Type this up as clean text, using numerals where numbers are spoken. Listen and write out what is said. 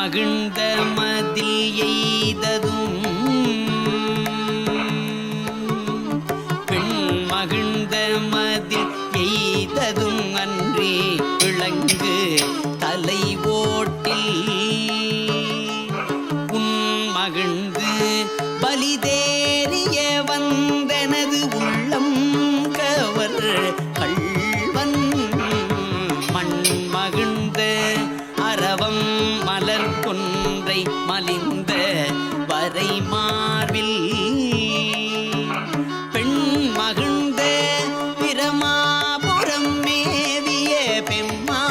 மகிழ்ந்த மதில் எய்ததும் பெண் மகிழ்ந்த மதில் எய்ததும் அன்றி விளங்கு தலை ஓட்டில் உன் மகிழ்ந்து பலிதேறிய வந்தனது உள்ளம் கவர் கள்வன் மண் மகிழ்ந்த அரவம் மலர் கொன்றை மலிந்த வரை மார்பில் பெண் மகிழ்ந்த பிரமாபுரம் மேவிய பெம்மா